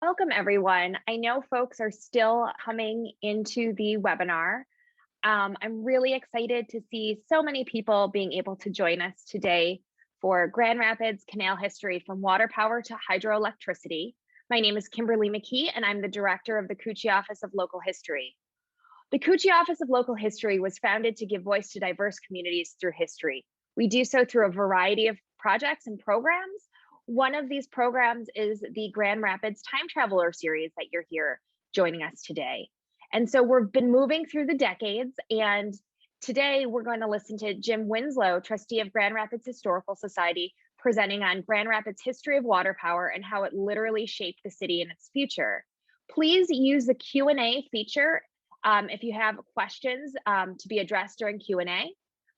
Welcome, everyone. I know folks are still coming into the webinar. I'm really excited to see so many people being able to join us today for Grand Rapids Canal History from Water Power to Hydroelectricity. My name is Kimberly McKee, and I'm the Director of the Cucci Office of Local History. The Cucci Office of Local History was founded to give voice to diverse communities through history. We do so through a variety of projects and programs. One of these programs is the Grand Rapids Time Traveler series that you're here joining us today. And so we've been moving through the decades, and today we're going to listen to Jim Winslow, trustee of Grand Rapids Historical Society, presenting on Grand Rapids' history of water power and how it literally shaped the city and its future. Please use the Q&A feature if you have questions to be addressed during Q&A.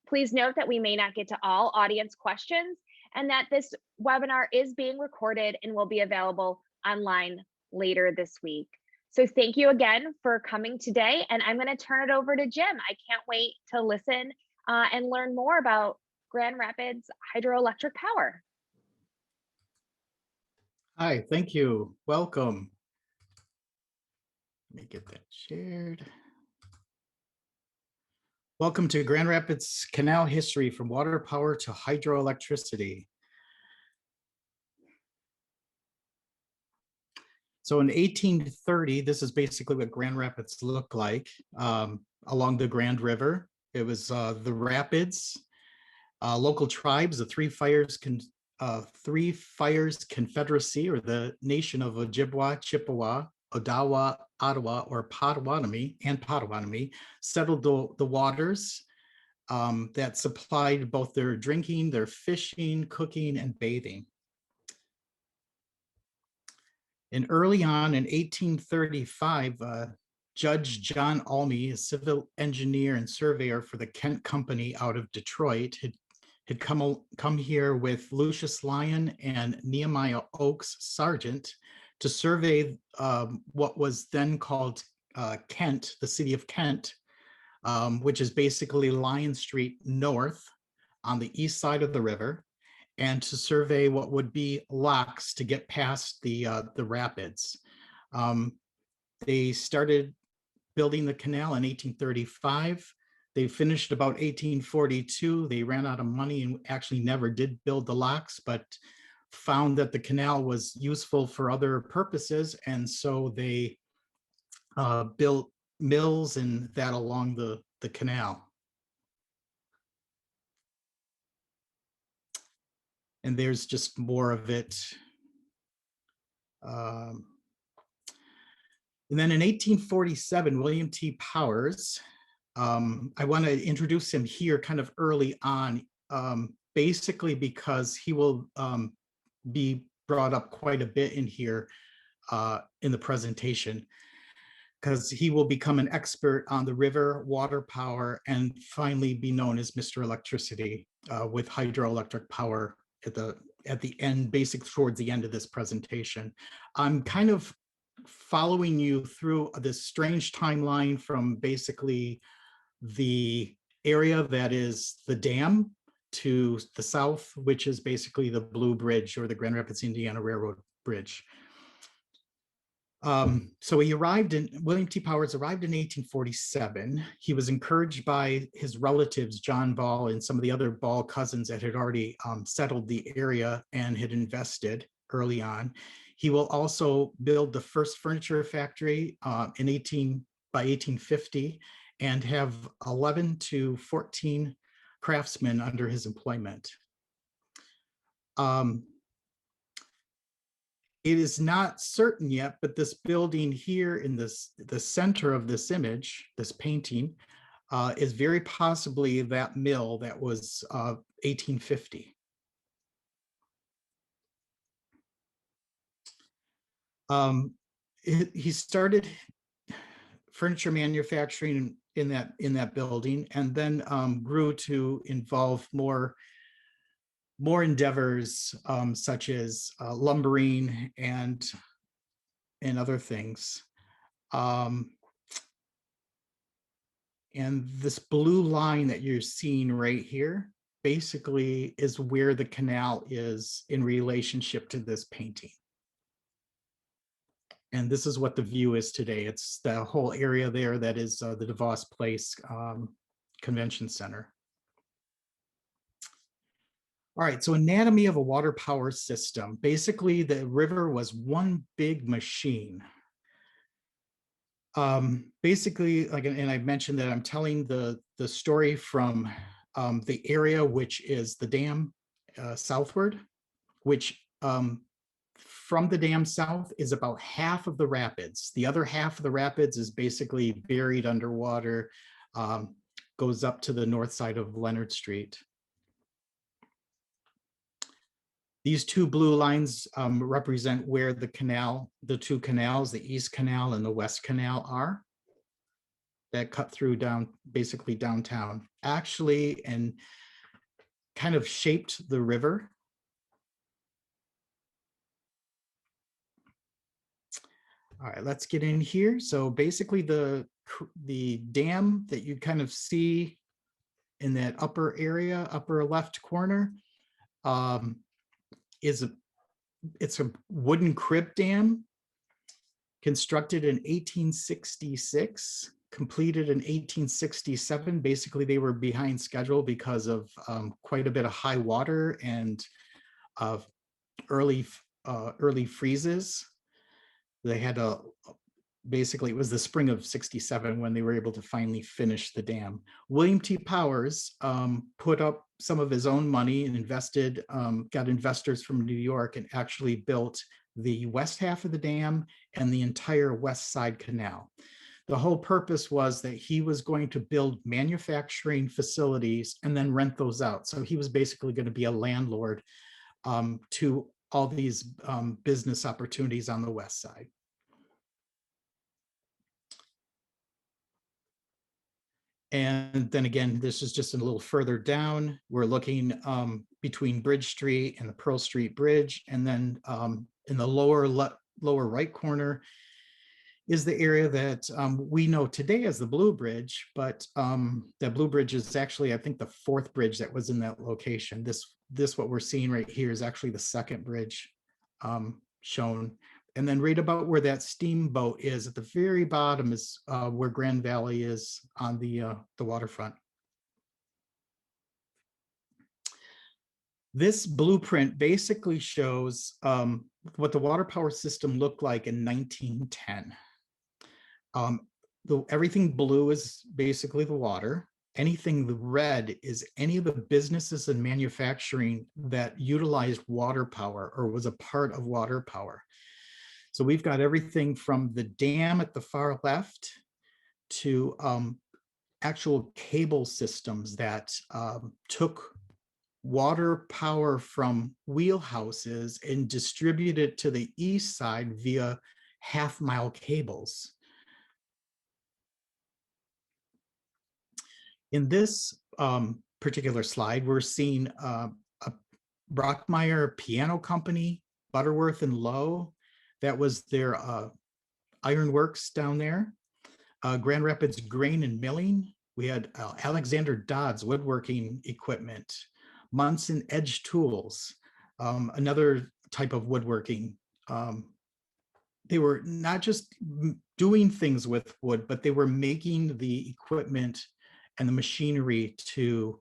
Please note that we may not get to all audience questions and that this webinar is being recorded and will be available online later this week. So thank you again for coming today, and I'm going to turn it over to Jim. I can't wait to listen and learn more about Grand Rapids hydroelectric power. Hi, thank you. Welcome. Let me get that shared. Welcome to Grand Rapids Canal History from Water Power to Hydroelectricity. So in 1830, this is basically what Grand Rapids looked like along the Grand River. It was the Rapids, local tribes, the Three Fires Confederacy, or the nation of Ojibwa, Chippewa, Odawa, Ottawa, or Potawatomi, settled the waters that supplied both their drinking, their fishing, cooking, and bathing. And early on in 1835, Judge John Almy, a civil engineer and surveyor for the Kent Company out of Detroit, had come here with Lucius Lyon and Nehemiah Oakes Sargent to survey what was then called Kent, the city of Kent, which is basically Lyon Street North on the east side of the river, and to survey what would be locks to get past the rapids. They started building the canal in 1835. They finished about 1842. They ran out of money and actually never did build the locks, but found that the canal was useful for other purposes. And so they built mills and that along the canal. And there's just more of it. And then in 1847, William T. Powers, I want to introduce him here kind of early on, basically because he will be brought up quite a bit in here in the presentation, because he will become an expert on the river, water power, and finally be known as Mr. Electricity with hydroelectric power at the end, basically towards the end of this presentation. I'm kind of following you through this strange timeline from basically the area that is the dam to the south, which is basically the Blue Bridge, or the Grand Rapids, Indiana Railroad Bridge. So William T. Powers arrived in 1847. He was encouraged by his relatives, John Ball and some of the other Ball cousins that had already settled the area and had invested early on. He will also build the first furniture factory by 1850 and have 11 to 14 craftsmen under his employment. It is not certain yet, but this building here in the center of this image, this painting, is very possibly that mill that was 1850. He started furniture manufacturing in that building, and then grew to involve more endeavors such as lumbering and other things. And this blue line that you're seeing right here basically is where the canal is in relationship to this painting. And this is what the view is today. It's the whole area there that is the DeVos Place Convention Center. All right, so anatomy of a water power system. Basically, the river was one big machine. Basically, like, and I mentioned that I'm telling the story from the area which is the dam southward, which from the dam south is about half of the rapids. The other half of the rapids is basically buried underwater, goes up to the north side of Leonard Street. These two blue lines represent where the two canals, the East Canal and the West Canal are, that cut through basically downtown, actually, and kind of shaped the river. All right, let's get in here. So basically the dam that you kind of see in that upper area, upper left corner, it's a wooden crib dam constructed in 1866, completed in 1867. Basically, they were behind schedule because of quite a bit of high water and early freezes. They had basically, it was the spring of 67 when they were able to finally finish the dam. William T. Powers put up some of his own money and invested, got investors from New York, and actually built the west half of the dam and the entire West Side Canal. The whole purpose was that he was going to build manufacturing facilities and then rent those out. So he was basically going to be a landlord to all these business opportunities on the west side. And then again, this is just a little further down. We're looking between Bridge Street and the Pearl Street Bridge. And then in the lower right corner is the area that we know today as the Blue Bridge, but that Blue Bridge is actually, I think, the fourth bridge that was in that location. This what we're seeing right here is actually the second bridge shown. And then right about where that steamboat is at the very bottom is where Grand Valley is on the waterfront. This blueprint basically shows what the water power system looked like in 1910. Everything blue is basically the water. Anything red is any of the businesses and manufacturing that utilized water power or was a part of water power. So we've got everything from the dam at the far left to actual cable systems that took water power from wheelhouses and distributed it to the east side via half-mile cables. In this particular slide, we're seeing a Brockmeyer piano company, Butterworth and Lowe. That was their ironworks down there. Grand Rapids Grain and Milling. We had Alexander Dodd's woodworking equipment. Munson Edge Tools, another type of woodworking. They were not just doing things with wood, but they were making the equipment and the machinery to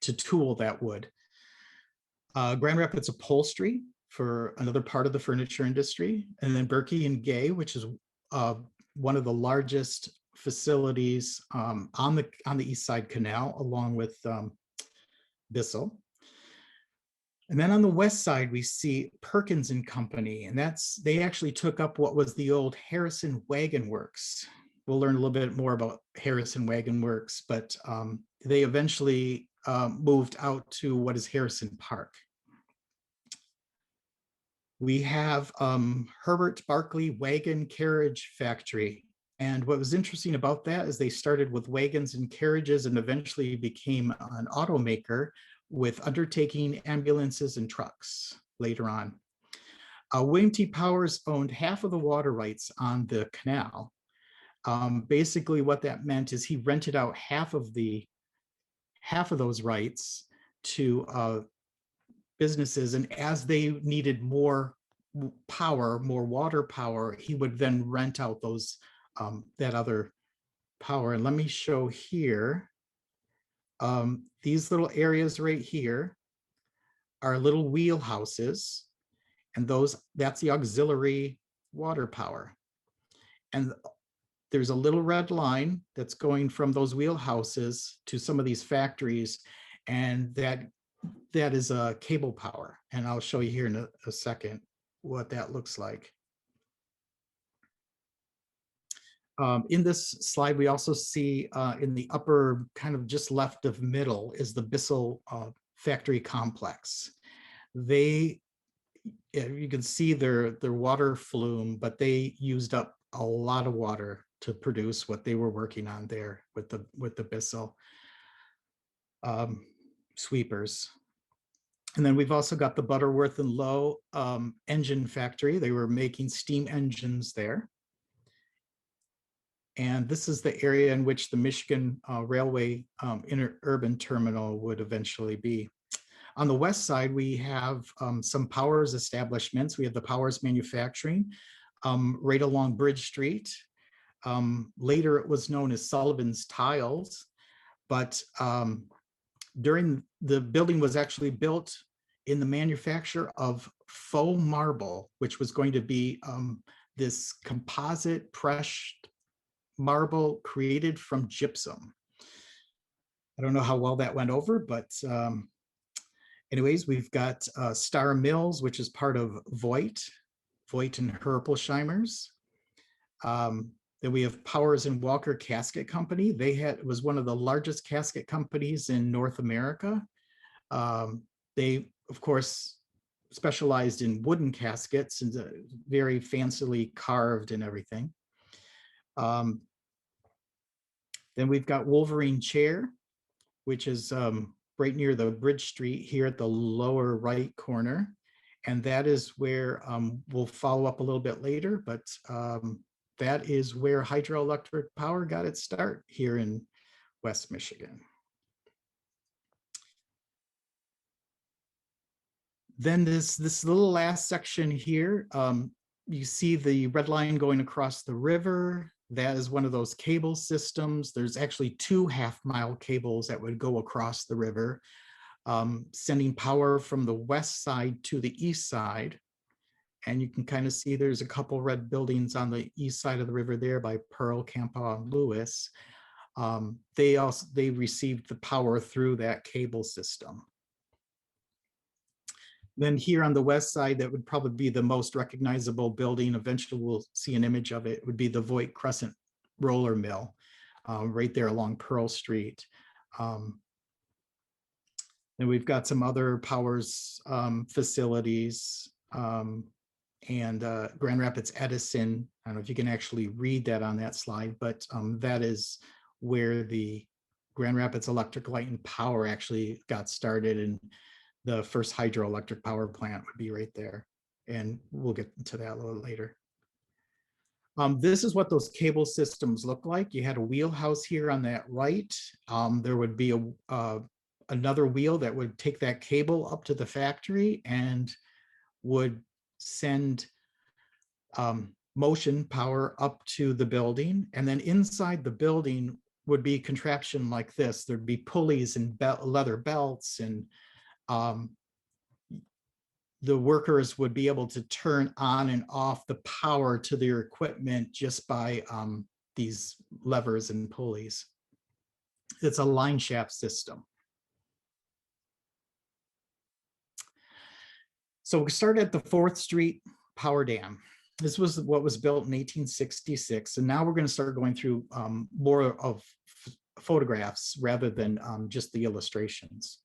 tool that wood. Grand Rapids Upholstery for another part of the furniture industry, and then Berkey and Gay, which is one of the largest facilities on the East Side Canal, along with Bissell. And then on the west side, we see Perkins and Company, and they actually took up what was the old Harrison Wagon Works. We'll learn a little bit more about Harrison Wagon Works, but they eventually moved out to what is Harrison Park. We have Herbert Barclay Wagon Carriage Factory. And what was interesting about that is they started with wagons and carriages and eventually became an automaker with undertaking ambulances and trucks later on. William T. Powers owned half of the water rights on the canal. Basically what that meant is he rented out half of those rights to businesses, and as they needed more power, more water power, he would then rent out those that other power. And let me show here. These little areas right here are little wheelhouses, and that's the auxiliary water power. And there's a little red line that's going from those wheelhouses to some of these factories, and that is a cable power. And I'll show you here in a second what that looks like. In this slide, we also see in the upper kind of just left of middle is the Bissell factory complex. You can see their water flume, but they used up a lot of water to produce what they were working on there with the Bissell sweepers. And then we've also got the Butterworth and Lowe engine factory. They were making steam engines there. And this is the area in which the Michigan Railway interurban terminal would eventually be. On the west side, we have some Powers establishments. We have the Powers Manufacturing right along Bridge Street. Later, it was known as Sullivan's Tiles, but during the building was actually built in the manufacture of faux marble, which was going to be this composite pressed marble created from gypsum. I don't know how well that went over, but anyways, we've got Star Mills, which is part of Voigt and Herpelsheimer's. Then we have Powers and Walker Casket Company. It was one of the largest casket companies in North America. They, of course, specialized in wooden caskets and very fancily carved and everything. Then we've got Wolverine Chair, which is right near the Bridge Street here at the lower right corner. And that is where we'll follow up a little bit later, but that is where hydroelectric power got its start here in West Michigan. Then this little last section here, you see the red line going across the river. That is one of those cable systems. There's actually 2 half-mile cables that would go across the river, sending power from the west side to the east side. And you can kind of see there's a couple red buildings on the east side of the river there by Pearl, Campaw, and Lewis. They received the power through that cable system. Then here on the west side, that would probably be the most recognizable building. Eventually, we'll see an image of it. Would be the Voigt Crescent Roller Mill, right there along Pearl Street. And we've got some other Powers facilities and Grand Rapids Edison. I don't know if you can actually read that on that slide, but that is where the Grand Rapids Electric Light and Power actually got started, and the first hydroelectric power plant would be right there. And we'll get into that a little later. This is what those cable systems look like. You had a wheelhouse here on that right. There would be another wheel that would take that cable up to the factory and would send motion power up to the building. And then inside the building would be contraption like this. There'd be pulleys and leather belts, and the workers would be able to turn on and off the power to their equipment just by these levers and pulleys. It's a line shaft system. So we start at the 4th Street Power Dam. This was what was built in 1866. And now we're going to start going through more of photographs rather than just the illustrations.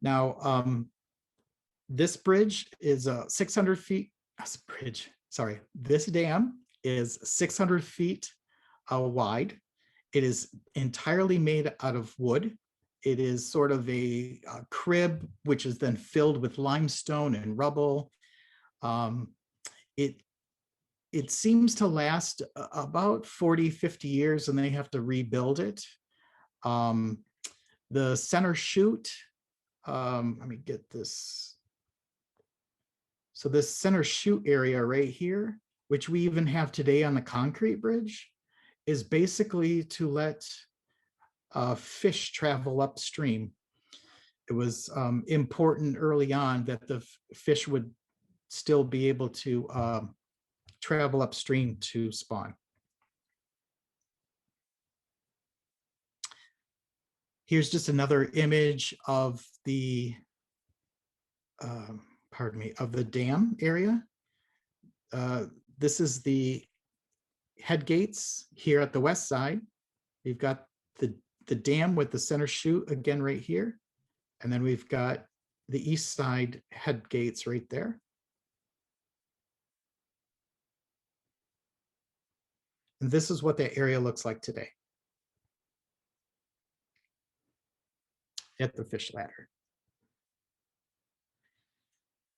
Now, this bridge is 600 feet. This dam is 600 feet wide. It is entirely made out of wood. It is sort of a crib, which is then filled with limestone and rubble. It seems to last about 40, 50 years, and they have to rebuild it. The center chute, let me get this. So this center chute area right here, which we even have today on the concrete bridge, is basically to let fish travel upstream. It was important early on that the fish would still be able to travel upstream to spawn. Here's just another image of the, pardon me, of the dam area. This is the head gates here at the west side. You've got the dam with the center chute again right here. And then we've got the east side head gates right there. And this is what that area looks like today at the fish ladder.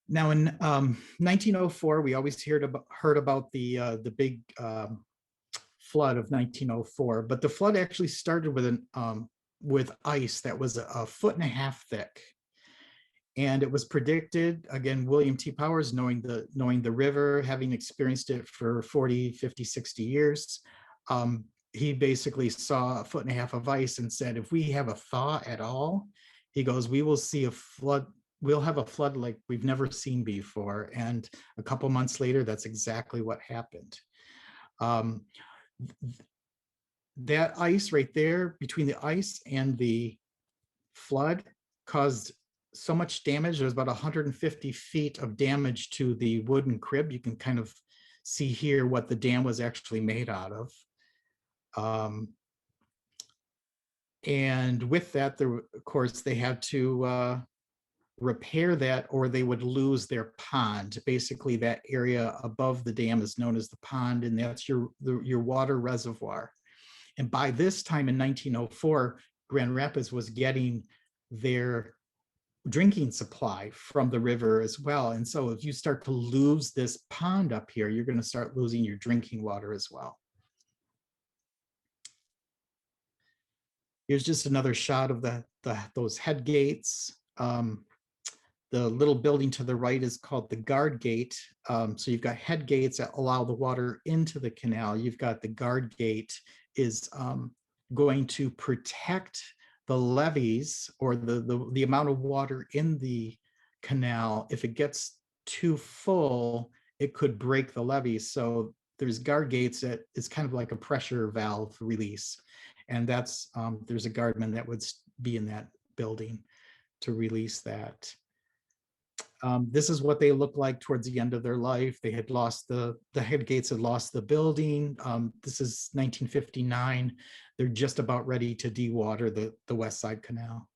Now in 1904, we always heard about the big flood of 1904, but the flood actually started with ice that was a foot and a half thick. And it was predicted, again, William T. Powers, knowing the river, having experienced it for 40, 50, 60 years, he basically saw a foot and a half of ice and said, if we have a thaw at all, he goes, we will see a flood. We'll have a flood like we've never seen before. And a couple months later, that's exactly what happened. That ice right there, between the ice and the flood, caused so much damage. There's about 150 feet of damage to the wooden crib. You can kind of see here what the dam was actually made out of. And with that, of course, they had to repair that or they would lose their pond. Basically, that area above the dam is known as the pond, and that's your water reservoir. And by this time in 1904, Grand Rapids was getting their drinking supply from the river as well. And so if you start to lose this pond up here, you're going to start losing your drinking water as well. Here's just another shot of those head gates. The little building to the right is called the guard gate. So you've got head gates that allow the water into the canal. You've got the guard gate is going to protect the levees or the amount of water in the canal. If it gets too full, it could break the levees. So there's guard gates that is kind of like a pressure valve release. And that's there's a guardman that would be in that building to release that. This is what they look like towards the end of their life. They had lost the head gates had lost the building. This is 1959. They're just about ready to dewater the West Side Canal.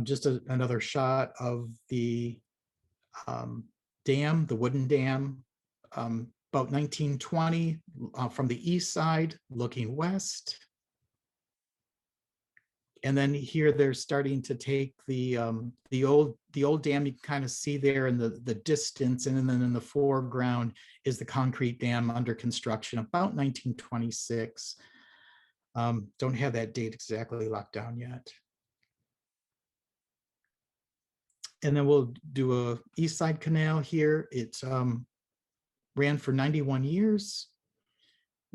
Just another shot of the dam, the wooden dam, about 1920 from the east side looking west. And then here they're starting to take the old dam. You can kind of see there in the distance, and then in the foreground is the concrete dam under construction about 1926. Don't have that date exactly locked down yet. And then we'll do a East Side Canal here. It ran for 91 years.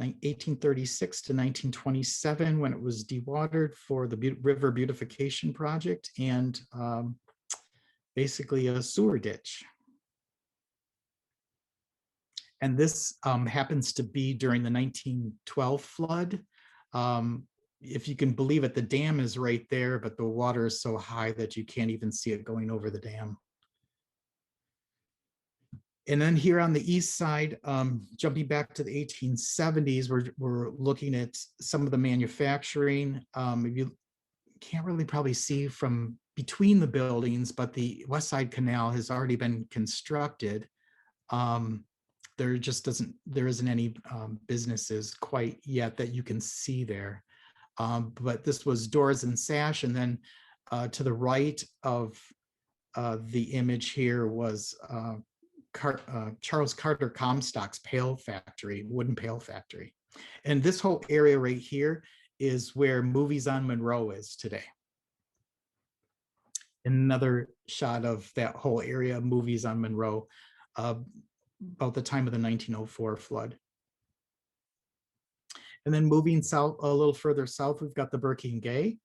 1836 to 1927 when it was dewatered for the river beautification project and basically a sewer ditch. And this happens to be during the 1912 flood. If you can believe it, the dam is right there, but the water is so high that you can't even see it going over the dam. And then here on the east side, jumping back to the 1870s, we're looking at some of the manufacturing. You can't really probably see from between the buildings, but the West Side Canal has already been constructed. There isn't any businesses quite yet that you can see there. But this was Doors and Sash, and then to the right of the image here was Charles Carter Comstock's pail factory, wooden pail factory. And this whole area right here is where Movies on Monroe is today. Another shot of that whole area, movies on Monroe, about the time of the 1904 flood. And then moving south, a little further south, we've got the Birking Gay.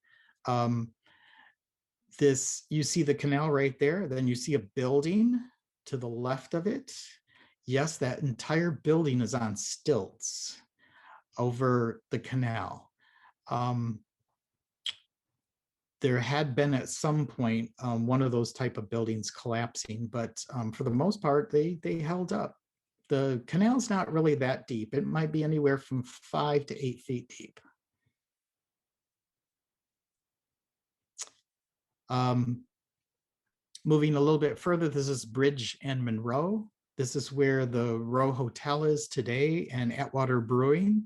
You see the canal right there, then you see a building to the left of it. Yes, that entire building is on stilts over the canal. There had been at some point one of those type of buildings collapsing, but for the most part, they held up. The canal's not really that deep. It might be anywhere from 5 to 8 feet deep. Moving a little bit further, this is Bridge and Monroe. This is where the Row Hotel is today and Atwater Brewing.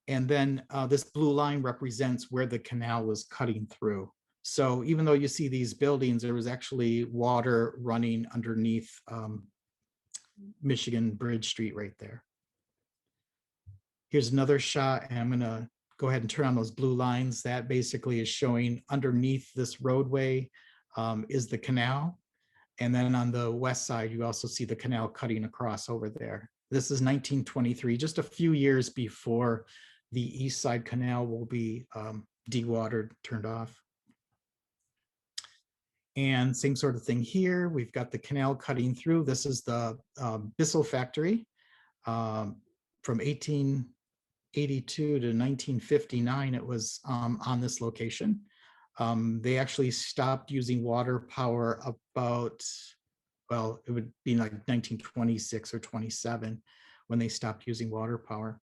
And then this blue line represents where the canal was cutting through. So even though you see these buildings, there was actually water running underneath Michigan Bridge Street right there. Here's another shot, and I'm gonna go ahead and turn on those blue lines. That basically is showing underneath this roadway is the canal. And then on the west side, you also see the canal cutting across over there. This is 1923, just a few years before the East Side Canal will be dewatered, turned off. And same sort of thing here. We've got the canal cutting through. This is the Bissell factory from 1882 to 1959. It was on this location. They actually stopped using water power about, well, it would be like 1926 or 27 when they stopped using water power.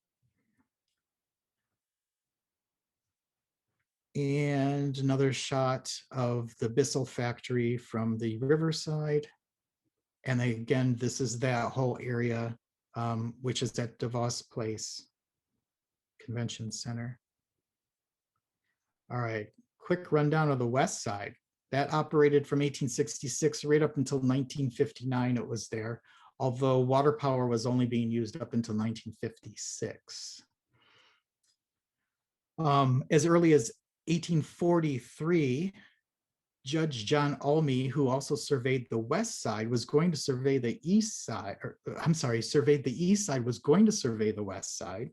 And another shot of the Bissell factory from the riverside. And again, this is that whole area, which is at DeVos Place Convention Center. All right, quick rundown of the west side. That operated from 1866 right up until 1959. It was there, although water power was only being used up until 1956. As early as 1843, Judge John Almy, who also surveyed the west side, was going to survey the east side, or I'm sorry, surveyed the east side, was going to survey the west side.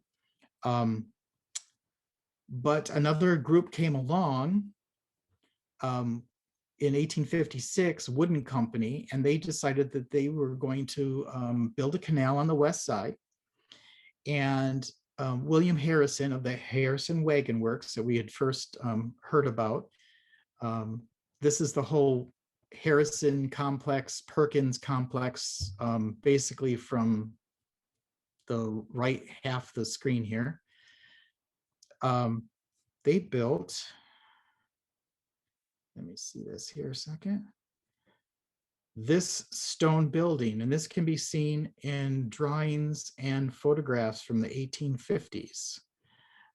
But another group came along in 1856, Wooden Company, and they decided that they were going to build a canal on the west side. And William Harrison of the Harrison Wagon Works that we had first heard about. This is the whole Harrison complex, Perkins complex, basically from the right half of the screen here. They built, let me see this here a second. This stone building, and this can be seen in drawings and photographs from the 1850s.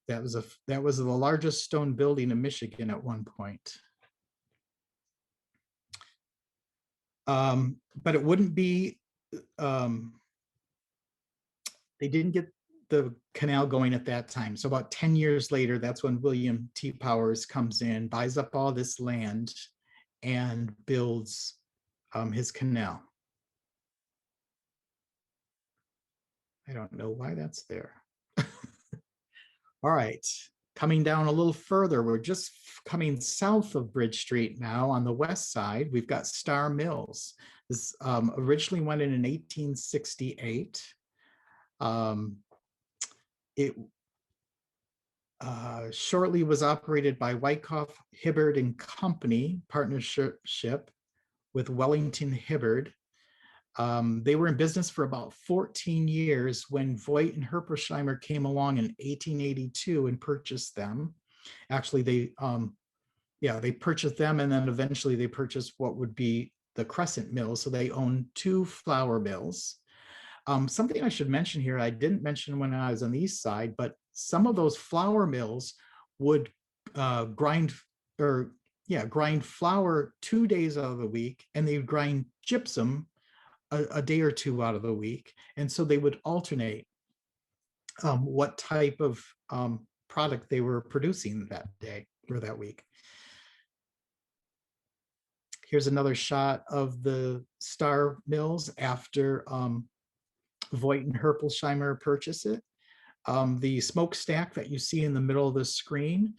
That was the largest stone building in Michigan at one point. But it wouldn't be, they didn't get the canal going at that time. So about 10 years later, that's when William T. Powers comes in, buys up all this land and builds his canal. I don't know why that's there. All right, coming down a little further, we're just coming south of Bridge Street now. On the west side, we've got Star Mills. This originally went in 1868. It shortly was operated by Wyckoff, Hibbard and Company partnership with Wellington Hibbard. They were in business for about 14 years when Voigt and Herpersheimer came along in 1882 and purchased them. Actually, they purchased them, and then eventually they purchased what would be the Crescent Mill. So they own 2 flour mills. Something I should mention here, I didn't mention when I was on the east side, but some of those flour mills would grind flour 2 days out of the week, and they would grind gypsum a day or 2 out of the week. And so they would alternate what type of product they were producing that day or that week. Here's another shot of the Star Mills after Voigt and Herpelsheimer purchased it. The smokestack that you see in the middle of the screen,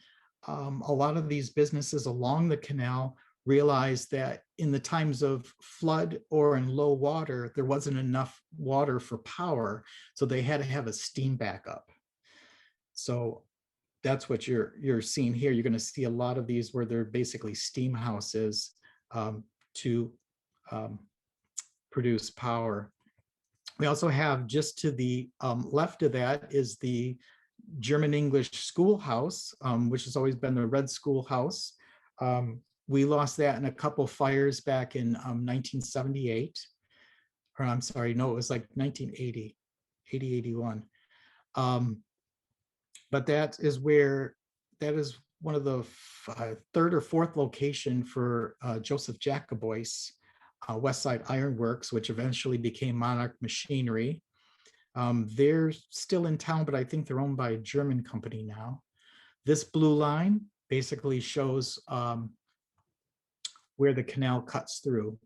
a lot of these businesses along the canal realized that in the times of flood or in low water, there wasn't enough water for power, so they had to have a steam backup. So that's what you're seeing here. You're going to see a lot of these where they're basically steam houses to produce power. We also have just to the left of that is the German English schoolhouse, which has always been the red schoolhouse. We lost that in a couple fires back in 1978. Or I'm sorry, no, it was like 1980, 81. But that is one of the third or fourth location for Joseph Jacobois, Westside Ironworks, which eventually became Monarch Machinery. They're still in town, but I think they're owned by a German company now. This blue line basically shows where the canal cuts through.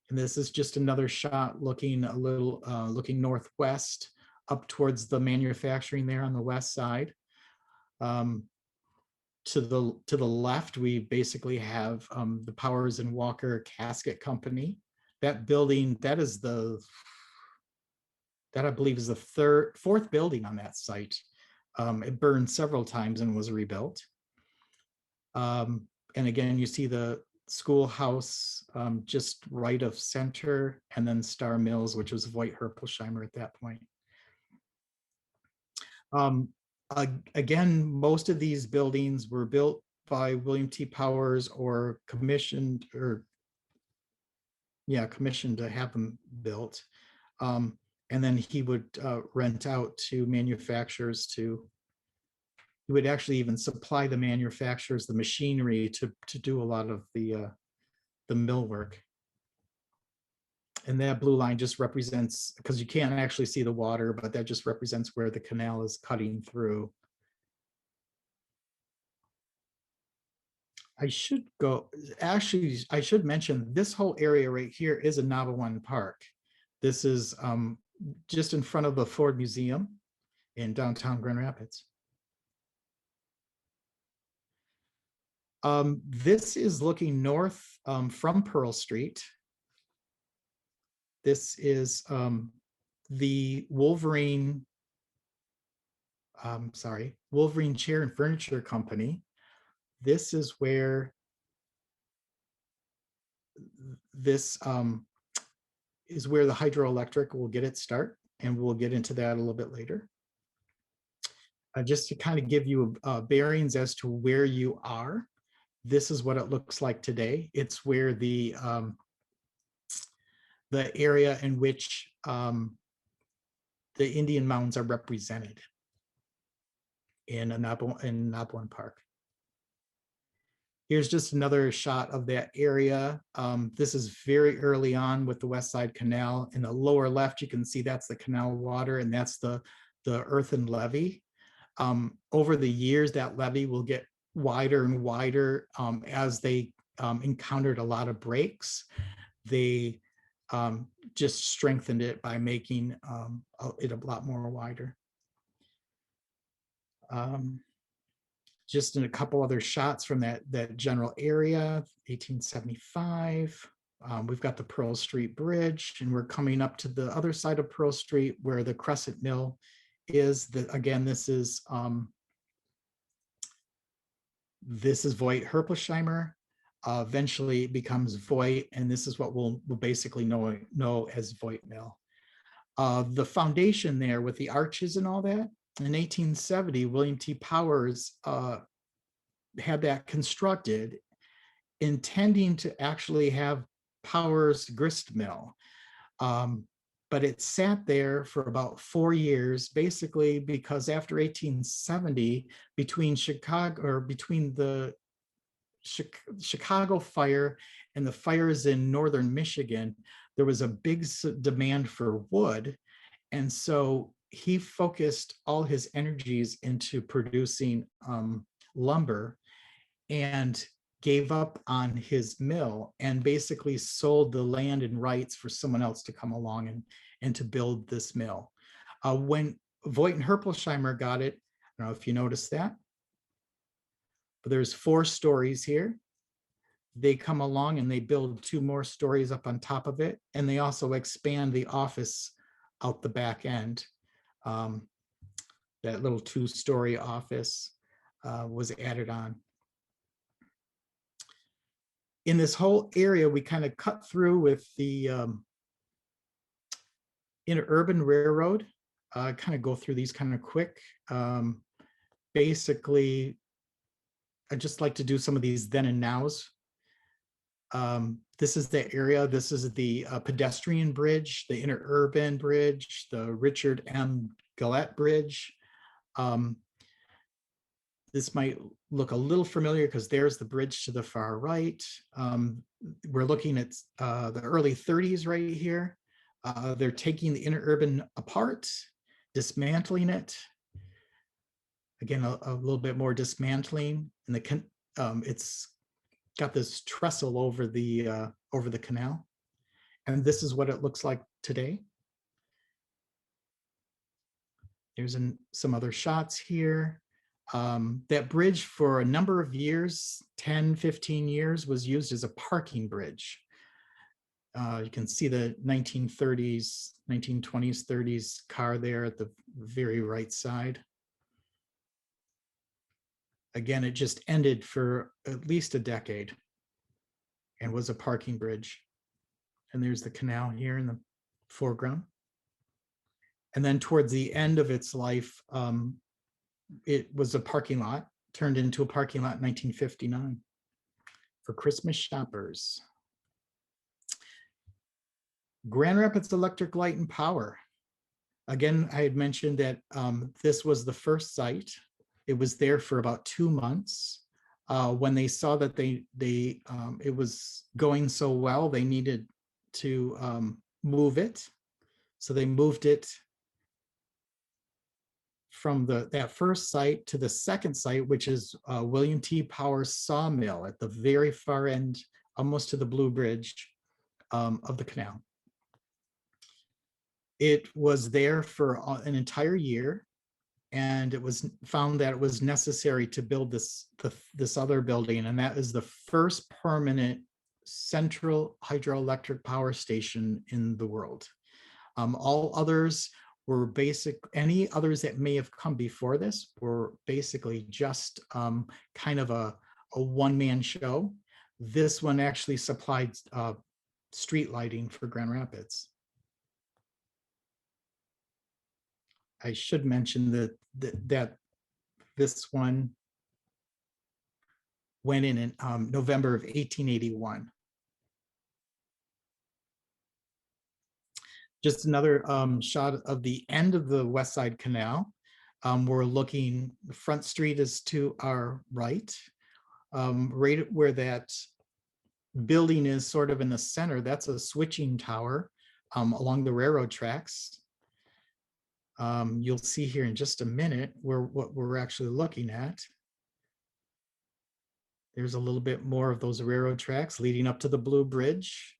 And this is just another shot looking a little, looking northwest up towards the manufacturing there on the west side. To the left, we basically have the Powers and Walker Casket Company. That building, that I believe is the fourth building on that site. It burned several times and was rebuilt. And again, you see the schoolhouse just right of center, and then Star Mills, which was Voigt Herpelsheimer at that point. Again, most of these buildings were built by William T. Powers or commissioned to have them built. And then he would rent out to manufacturers he would actually even supply the manufacturers the machinery to do a lot of the mill work. And that blue line just represents, because you can't actually see the water, but that just represents where the canal is cutting through. I should mention this whole area right here is a Navawan Park. This is just in front of the Ford Museum in downtown Grand Rapids. This is looking north from Pearl Street. This is the Wolverine Chair and Furniture Company. This is where the hydroelectric will get its start, and we'll get into that a little bit later. Just to kind of give you bearings as to where you are, this is what it looks like today. It's where the area in which the Indian mounds are represented in Navawan Park. Here's just another shot of that area. This is very early on with the West Side Canal. In the lower left, you can see that's the canal water, and that's the earthen levee. Over the years, that levee will get wider and wider as they encountered a lot of breaks. They just strengthened it by making it a lot more wider. Just in a couple other shots from that general area, 1875. We've got the Pearl Street Bridge, and we're coming up to the other side of Pearl Street where the Crescent Mill is. Again, this is Voigt Herpelsheimer. Eventually it becomes Voigt, and this is what we'll basically know as Voigt Mill. The foundation there with the arches and all that, in 1870, William T. Powers had that constructed, intending to actually have Powers grist mill. But it sat there for about 4 years, basically because after 1870, between the Chicago fire and the fires in northern Michigan, there was a big demand for wood. And so he focused all his energies into producing lumber. And gave up on his mill and basically sold the land and rights for someone else to come along and to build this mill. When Voigt and Herpolsheimer got it, I don't know if you noticed that, but there's 4 stories here. They come along and they build 2 more stories up on top of it. And they also expand the office out the back end. That little 2-story office was added on. In this whole area, we kind of cut through with the interurban railroad. Kind of go through these kind of quick. Basically, I just like to do some of these then and nows. This is the area. This is the pedestrian bridge, the interurban bridge, the Richard M. Gillette Bridge. This might look a little familiar because there's the bridge to the far right. We're looking at the early 30s right here. They're taking the interurban apart, dismantling it. Again, a little bit more dismantling, and it's got this trestle over the canal, and this is what it looks like today. There's some other shots here. That bridge for a number of years, 10, 15 years, was used as a parking bridge. You can see the 1930s, 1920s, 30s car there at the very right side. Again, it just ended for at least a decade and was a parking bridge. And there's the canal here in the foreground. And then towards the end of its life, it was a parking lot, turned into a parking lot in 1959 for Christmas shoppers. Grand Rapids Electric Light and Power. Again, I had mentioned that this was the first site. It was there for about 2 months. When they saw that it was going so well, they needed to move it. So they moved it from that first site to the second site, which is William T. Power Sawmill at the very far end, almost to the Blue Bridge of the canal. It was there for an entire year, and it was found that it was necessary to build this other building, and that is the first permanent central hydroelectric power station in the world. All others were any others that may have come before this were basically just kind of a one-man show. This one actually supplied street lighting for Grand Rapids. I should mention that this one went in November of 1881. Just another shot of the end of the West Side Canal. We're looking, the front street is to our right. Right where that building is sort of in the center, that's a switching tower along the railroad tracks. You'll see here in just a minute what we're actually looking at. There's a little bit more of those railroad tracks leading up to the Blue Bridge.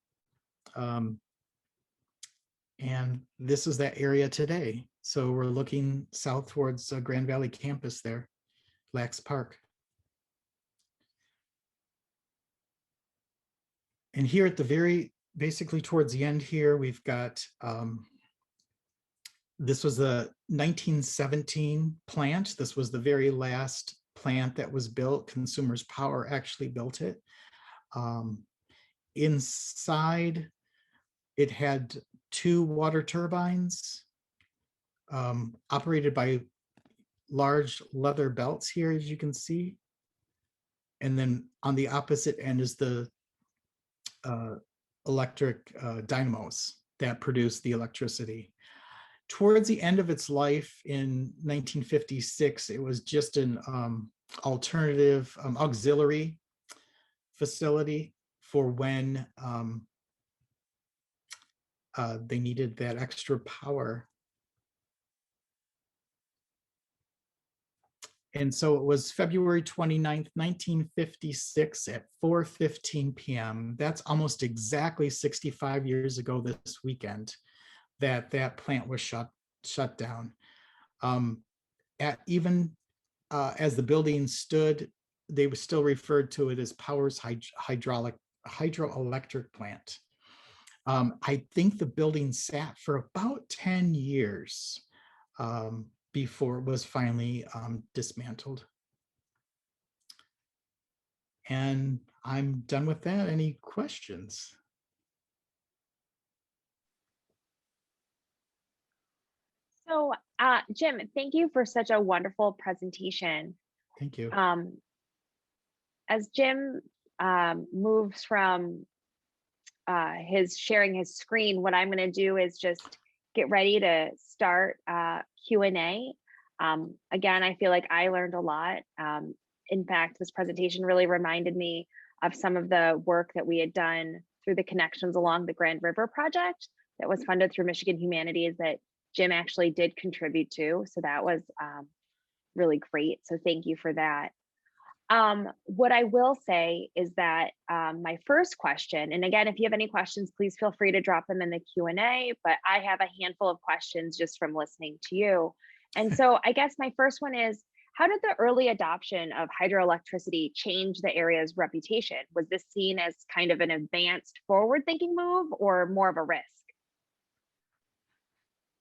And this is that area today. So we're looking south towards Grand Valley campus there, Lax Park. And here at the basically towards the end here, we've got, this was the 1917 plant. This was the very last plant that was built. Consumers Power actually built it. Inside, it had 2 water turbines operated by large leather belts here, as you can see. And then on the opposite end is the electric dynamos that produce the electricity. Towards the end of its life in 1956, it was just an alternative auxiliary facility for when they needed that extra power. And so it was February 29th, 1956 at 4:15 p.m. That's almost exactly 65 years ago this weekend that that plant was shut down. At even as the building stood, they were still referred to it as Powers hydroelectric plant. I think the building sat for about 10 years before it was finally dismantled. And I'm done with that. Any questions? So, Jim, thank you for such a wonderful presentation. Thank you. As Jim moves from his sharing his screen, what I'm going to do is just get ready to start Q&A. Again, I feel like I learned a lot. In fact, this presentation really reminded me of some of the work that we had done through the connections along the Grand River project that was funded through Michigan Humanities that Jim actually did contribute to. So that was really great. So thank you for that. What I will say is that my first question, and again, if you have any questions, please feel free to drop them in the Q&A, but I have a handful of questions just from listening to you. And so I guess my first one is, how did the early adoption of hydroelectricity change the area's reputation? Was this seen as kind of an advanced forward-thinking move or more of a risk?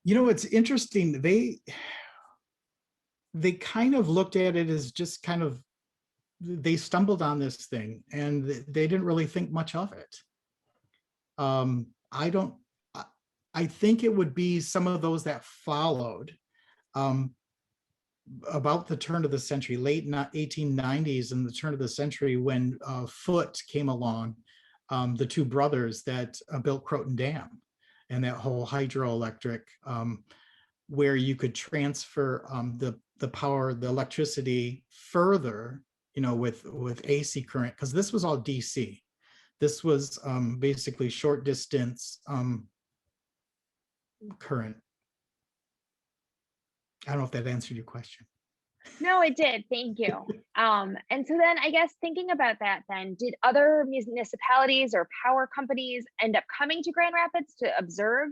You know, it's interesting. They kind of looked at it as just kind of, they stumbled on this thing and they didn't really think much of it. I think it would be some of those that followed about the turn of the century, late 1890s and the turn of the century, when Foote came along, the two brothers that built Croton Dam and that whole hydroelectric, where you could transfer the power, the electricity further, you know, with AC current, because this was all DC. This was basically short distance current. I don't know if that answered your question. No, it did. Thank you. And so then I guess thinking about that, then did other municipalities or power companies end up coming to Grand Rapids to observe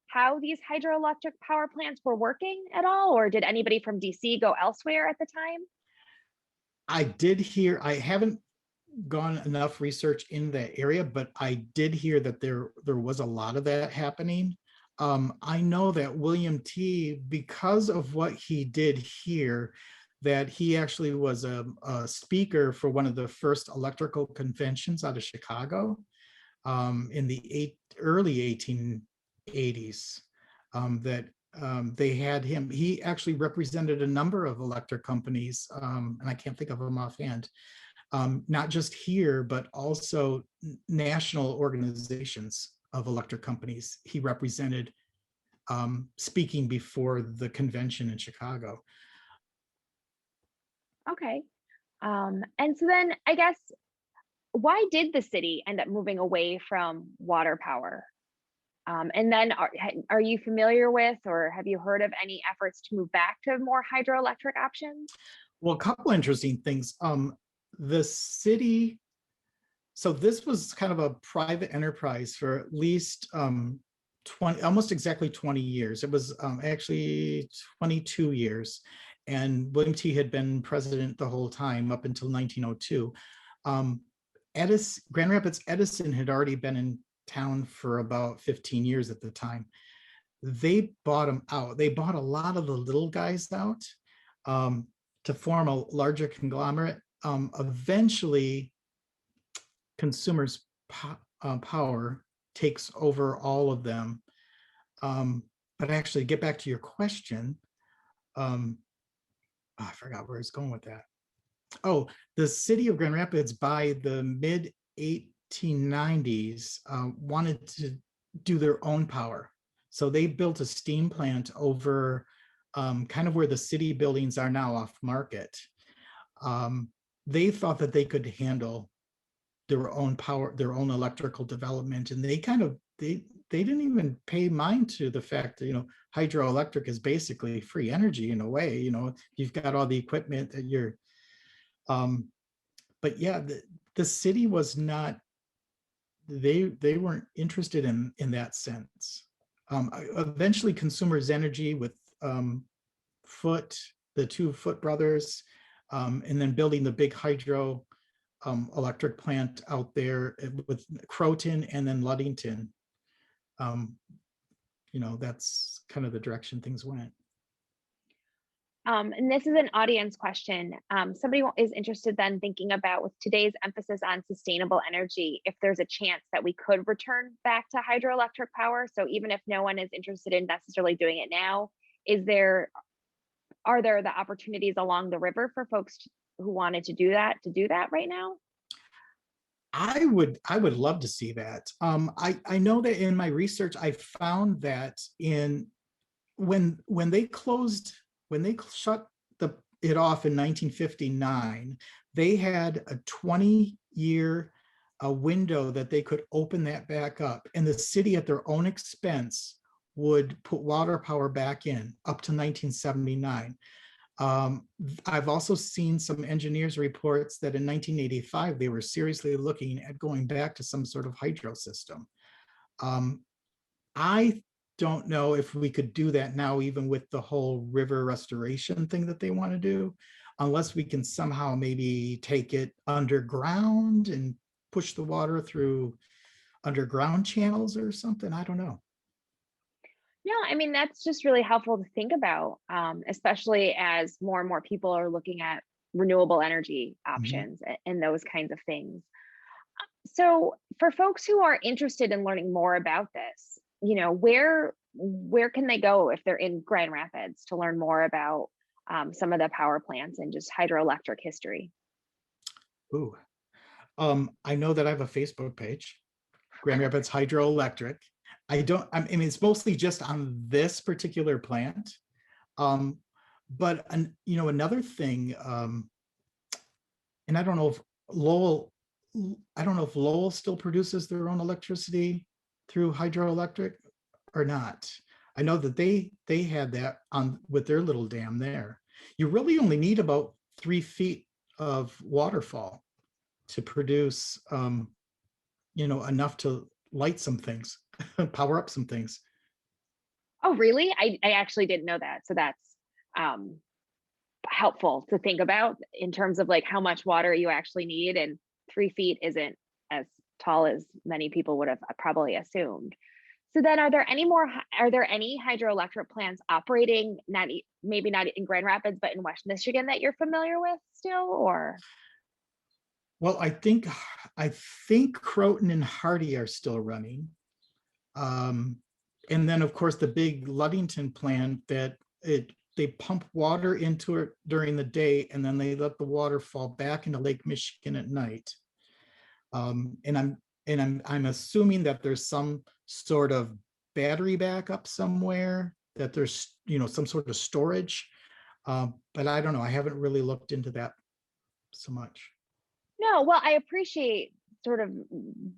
how these hydroelectric power plants were working at all? Or did anybody from DC go elsewhere at the time? I did hear, I haven't gone enough research in that area, but I did hear that there was a lot of that happening. I know that William T, because of what he did here, that he actually was a speaker for one of the first electrical conventions out of Chicago in the early 1880s. That they had him. He actually represented a number of electric companies, and I can't think of them offhand. Not just here, but also national organizations of electric companies. He represented speaking before the convention in Chicago. Okay. And so then I guess, why did the city end up moving away from water power? And then are you familiar with, or have you heard of any efforts to move back to more hydroelectric options? Well, a couple interesting things. The city, so this was kind of a private enterprise for at least 20, almost exactly 20 years. It was actually 22 years. And William T had been president the whole time up until 1902. Grand Rapids Edison had already been in town for about 15 years at the time. They bought them out. They bought a lot of the little guys out to form a larger conglomerate. Eventually, Consumers Power takes over all of them. But actually, get back to your question. I forgot where it's going with that. Oh, the city of Grand Rapids by the mid 1890s wanted to do their own power. So they built a steam plant over kind of where the city buildings are now off market. They thought that they could handle their own power, their own electrical development. And they they didn't even pay mind to the fact that, hydroelectric is basically free energy in a way. You've got all the equipment that um, but yeah, the city was not, they weren't interested in that sense. Eventually Consumers Energy with Foote, the two Foote brothers, and then building the big hydro electric plant out there with Croton and then Ludington. That's kind of the direction things went. And this is an audience question. Somebody is interested then thinking about, with today's emphasis on sustainable energy, if there's a chance that we could return back to hydroelectric power. So even if no one is interested in necessarily doing it now, are there the opportunities along the river for folks who wanted to do that right now? I would love to see that. I know that in my research, I found that when they shut it off in 1959, they had a 20-year window that they could open that back up, and the city at their own expense would put water power back in up to 1979. I've also seen some engineers reports that in 1985, they were seriously looking at going back to some sort of hydro system. I don't know if we could do that now, even with the whole river restoration thing that they want to do, unless we can somehow maybe take it underground and push the water through underground channels or something. I don't know. No, I mean, that's just really helpful to think about, especially as more and more people are looking at renewable energy options and those kinds of things. So for folks who are interested in learning more about this, where can they go if they're in Grand Rapids to learn more about some of the power plants and just hydroelectric history? Ooh, I know that I have a Facebook page, Grand Rapids Hydroelectric. I mean, it's mostly just on this particular plant. But another thing, and I don't know if Lowell still produces their own electricity through hydroelectric or not. I know that they had that on with their little dam there. You really only need about 3 feet of waterfall to produce, enough to light some things, power up some things. Oh, really? I actually didn't know that. So that's helpful to think about in terms of like how much water you actually need. And 3 feet isn't as tall as many people would have probably assumed. So then are there any hydroelectric plants operating, maybe not in Grand Rapids, but in West Michigan that you're familiar with still, or? Well, I think Croton and Hardy are still running. And then of course the big Ludington plant that they pump water into it during the day, and then they let the water fall back into Lake Michigan at night. And I'm assuming that there's some sort of battery backup somewhere, that there's some sort of storage. But I don't know. I haven't really looked into that so much. No, well, I appreciate sort of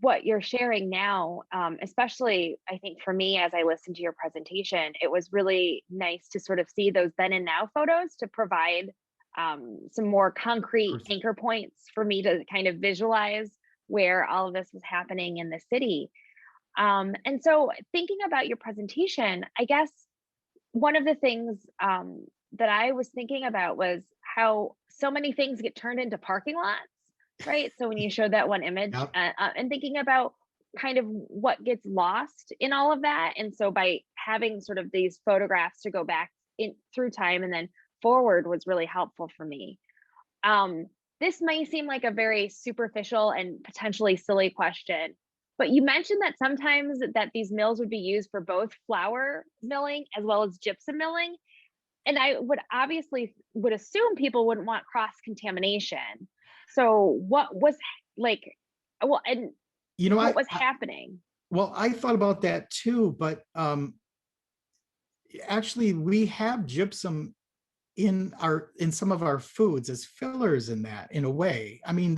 what you're sharing now, especially I think for me, as I listened to your presentation, it was really nice to sort of see those then and now photos to provide some more concrete anchor points for me to kind of visualize where all of this was happening in the city. And so thinking about your presentation, I guess one of the things that I was thinking about was how so many things get turned into parking lots, right? So when you showed that one image, Yep. And thinking about kind of what gets lost in all of that. And so by having sort of these photographs to go back in through time and then forward was really helpful for me. This may seem like a very superficial and potentially silly question, but you mentioned that sometimes that these mills would be used for both flour milling as well as gypsum milling. And I would obviously would assume people wouldn't want cross contamination. So what was like, well, and what was happening? Well, I thought about that too, but actually we have gypsum in some of our foods as fillers in that, in a way. I mean,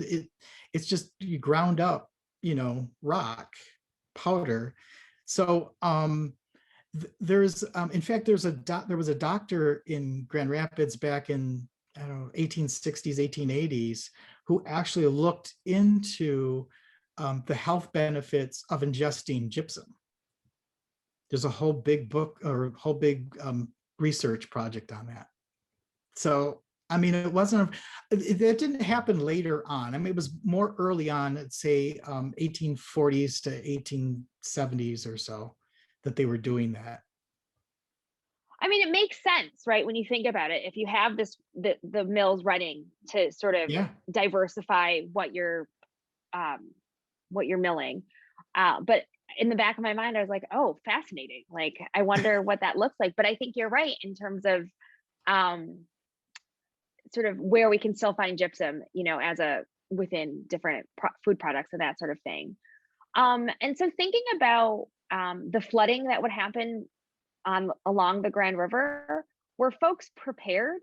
it's just you ground up, rock powder. So there's, in fact, there was a doctor in Grand Rapids back in, I don't know, 1860s, 1880s, who actually looked into the health benefits of ingesting gypsum. There's a whole big book or a whole big research project on that. So, I mean, it wasn't, it didn't happen later on. I mean, it was more early on, let's say 1840s to 1870s or so that they were doing that. I mean, it makes sense, right? When you think about it, if you have the mills running to sort of Yeah. diversify um, what you're milling. But in the back of my mind, I was like, oh, fascinating. Like, I wonder what that looks like. But I think you're right in terms of um, sort of where we can still find gypsum, as a within different food products and that sort of thing. And so thinking about the flooding that would happen on along the Grand River, were folks prepared?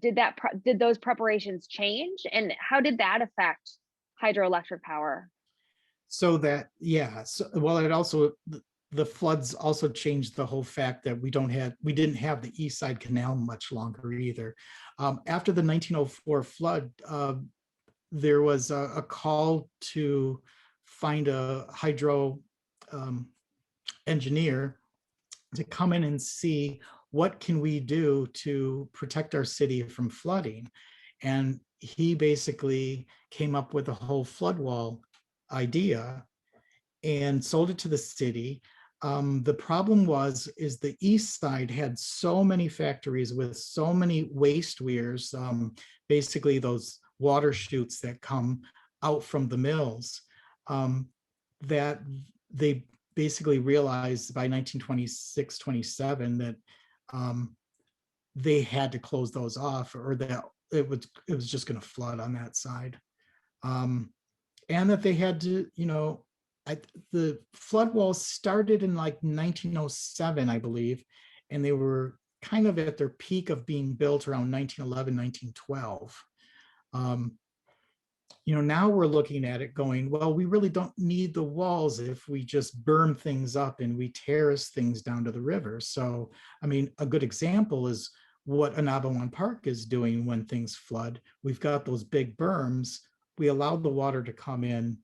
Did those preparations change, and how did that affect hydroelectric power? So that, yeah, so, well, it also, the floods also changed the whole fact that we didn't have the East Side Canal much longer either. After the 1904 flood, there was a call to find a hydro engineer to come in and see what can we do to protect our city from flooding. And he basically came up with a whole flood wall idea and sold it to the city. The problem is the east side had so many factories with so many waste weirs, basically those water chutes that come out from the mills, that they basically realized by 1926, 27 that they had to close those off, or that it was just going to flood on that side. And that they had to, the flood walls started in like 1907, I believe, and they were kind of at their peak of being built around 1911, 1912. Now we're looking at it going, well, we really don't need the walls if we just burn things up and we terrace things down to the river. So, I mean, a good example is what Anabawan Park is doing when things flood. We've got those big berms. We allow the water to come in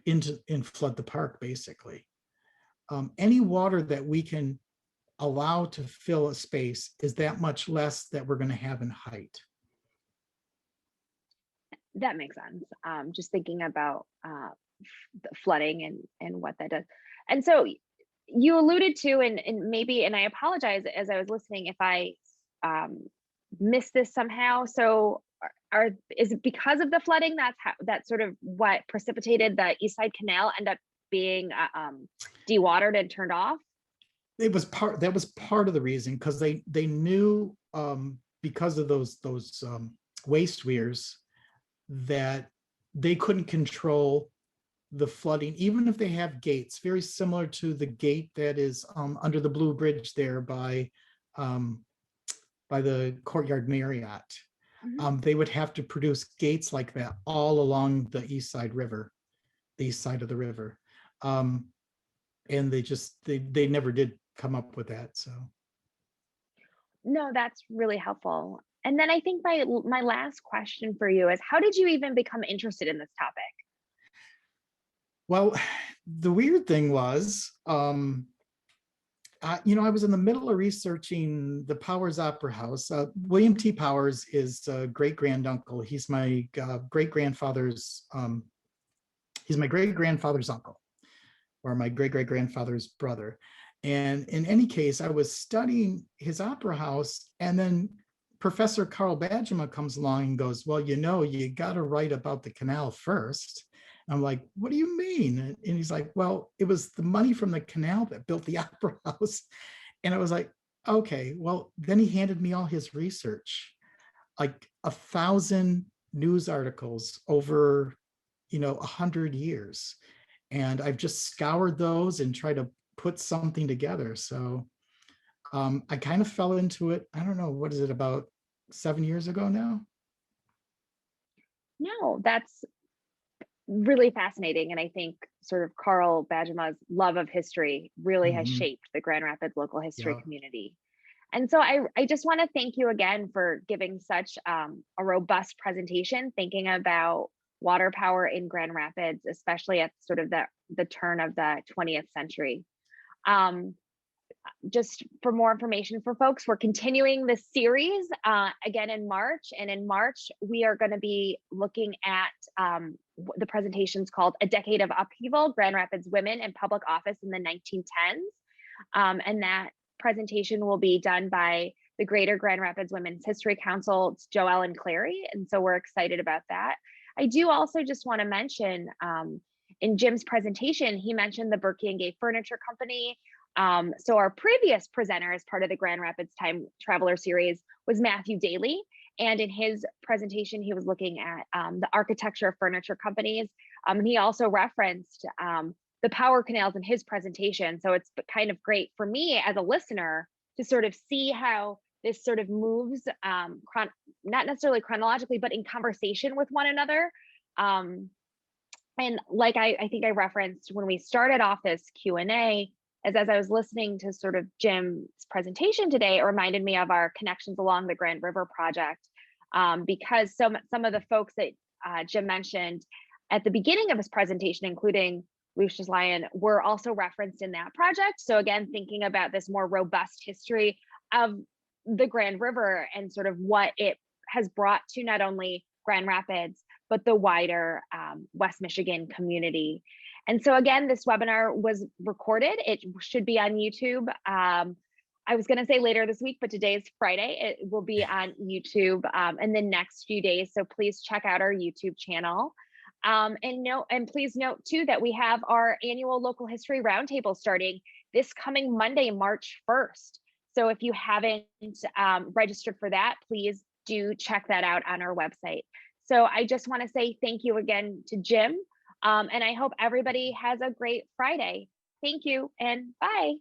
into and flood the park, basically. Any water that we can allow to fill a space is that much less that we're going to have in height. That makes sense. Just thinking about the flooding and what that does. And so you alluded to, and maybe, and I apologize as I was listening if I missed this somehow. So is it because of the flooding that's sort of what precipitated the East Side Canal end up being dewatered and turned off? That was part of the reason, because they knew, because of those waste weirs, that they couldn't control the flooding, even if they have gates very similar to the gate that is under the Blue Bridge there by the Courtyard Marriott. Mm-hmm. They would have to produce gates like that all along the east side of the river. And they never did come up with that. So No, that's really helpful. And then I think my last question for you is, how did you even become interested in this topic? well, the weird thing was, I was in the middle of researching the Powers Opera House. William T. Powers is a great granduncle. He's my great grandfather's. He's my great grandfather's uncle, or my great great grandfather's brother. And in any case, I was studying his opera house, and then Professor Carl Badgema comes along and goes, "Well, you got to write about the canal first." I'm like, "What do you mean?" And he's like, "Well, it was the money from the canal that built the opera house." And I was like, "Okay." Well, then he handed me all his research, like 1,000 news articles over, 100 years. And I've just scoured those and tried to put something together. So I kind of fell into it. I don't know, what is it, about 7 years ago now? No, that's really fascinating. And I think sort of Carl Bajema's love of history really has Mhm. shaped the Grand Rapids local history Yeah. community. And so I just want to thank you again for giving such a robust presentation, thinking about water power in Grand Rapids, especially at sort of the turn of the 20th century. Um, just for more information for folks, we're continuing this series again in March. And in March, we are going to be looking at the presentations called A Decade of Upheaval, Grand Rapids Women in Public Office in the 1910s. And that presentation will be done by the Greater Grand Rapids Women's History Council. It's Joelle and Clary. And so we're excited about that. I do also just want to mention in Jim's presentation, he mentioned the Berkey and Gay Furniture Company. So our previous presenter as part of the Grand Rapids Time Traveler series was Matthew Daly. And in his presentation, he was looking at the architecture of furniture companies. And he also referenced the power canals in his presentation. So it's kind of great for me as a listener to sort of see how this sort of moves, not necessarily chronologically, but in conversation with one another. And like I think I referenced when we started off this Q&A, as I was listening to sort of Jim's presentation today, it reminded me of our connections along the Grand River project, because some of the folks that Jim mentioned at the beginning of his presentation, including Lucius Lyon, were also referenced in that project. So again, thinking about this more robust history of the Grand River and sort of what it has brought to not only Grand Rapids, but the wider West Michigan community. And so again, this webinar was recorded. It should be on YouTube. I was going to say later this week, but today is Friday. It will be on YouTube in the next few days. So please check out our YouTube channel. And please note too that we have our annual local history roundtable starting this coming Monday, March 1st. So if you haven't registered for that, please do check that out on our website. So I just want to say thank you again to Jim. And I hope everybody has a great Friday. Thank you and bye.